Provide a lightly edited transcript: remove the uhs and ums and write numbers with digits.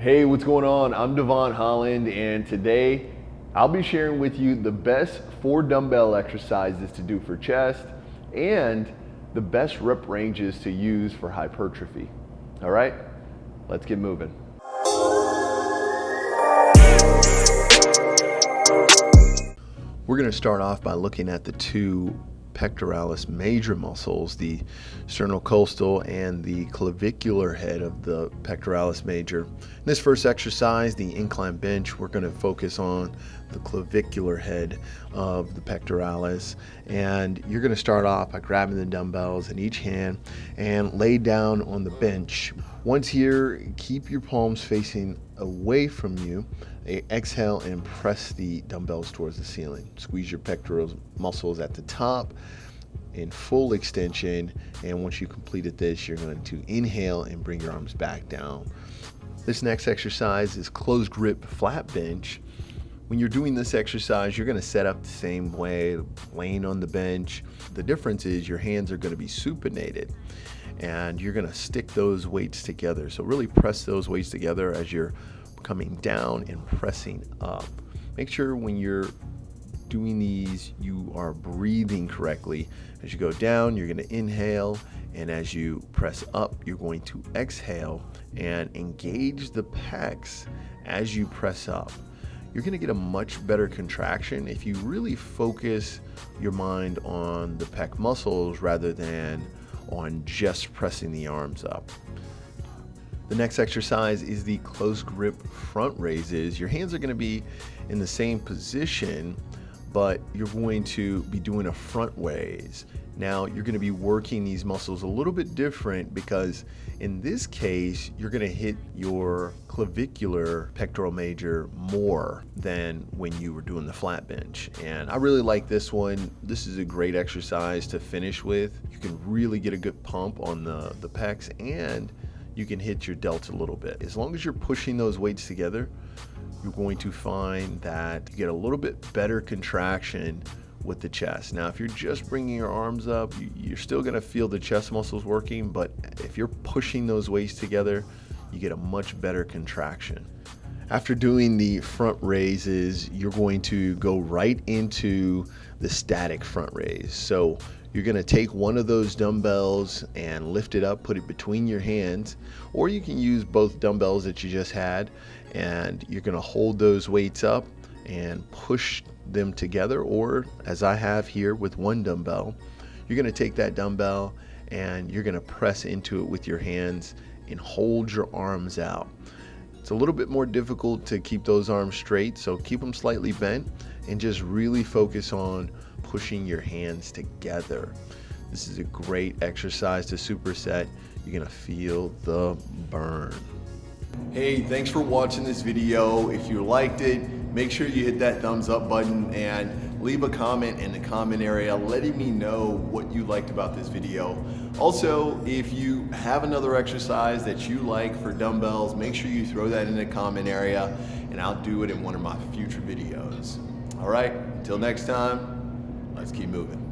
Hey, what's going on? I'm Devon Holland, and today I'll be sharing with you the best 4 dumbbell exercises to do for chest and the best rep ranges to use for hypertrophy. All right, let's get moving. We're going to start off by looking at the 2 pectoralis major muscles, the sternocostal and the clavicular head of the pectoralis major. In this first exercise, the incline bench, we're going to focus on the clavicular head of the pectoralis, and you're going to start off by grabbing the dumbbells in each hand and lay down on the bench. Once here, keep your palms facing away from you. Exhale and press the dumbbells towards the ceiling. Squeeze your pectoral muscles at the top in full extension, and once you completed this, you're going to inhale and bring your arms back down. This next exercise is closed grip flat bench. When you're doing this exercise, you're going to set up the same way, laying on the bench. The difference is your hands are going to be supinated, and you're going to stick those weights together. So really press those weights together as you're coming down and pressing up. Make sure when you're doing these, you are breathing correctly. As you go down, you're going to inhale, and as you press up, you're going to exhale and engage the pecs as you press up. You're going to get a much better contraction if you really focus your mind on the pec muscles rather than on just pressing the arms up. The next exercise is the close grip front raises. Your hands are going to be in the same position, but you're going to be doing a front raise. Now you're going to be working these muscles a little bit different because in this case, you're going to hit your clavicular pectoral major more than when you were doing the flat bench. And I really like this one. This is a great exercise to finish with. You can really get a good pump on the pecs, and you can hit your delts a little bit. As long as you're pushing those weights together, you're going to find that you get a little bit better contraction with the chest. Now, if you're just bringing your arms up, you're still gonna feel the chest muscles working, but if you're pushing those weights together, you get a much better contraction. After doing the front raises, you're going to go right into the static front raise. So you're going to take one of those dumbbells and lift it up, put it between your hands, or you can use both dumbbells that you just had, and you're going to hold those weights up and push them together, or as I have here with one dumbbell, you're going to take that dumbbell and you're going to press into it with your hands and hold your arms out. It's a little bit more difficult to keep those arms straight, so keep them slightly bent and just really focus on pushing your hands together. This is a great exercise to superset. You're gonna feel the burn. Hey, thanks for watching this video. If you liked it, make sure you hit that thumbs up button and leave a comment in the comment area letting me know what you liked about this video. Also, if you have another exercise that you like for dumbbells, make sure you throw that in the comment area and I'll do it in one of my future videos. All right, until next time, let's keep moving.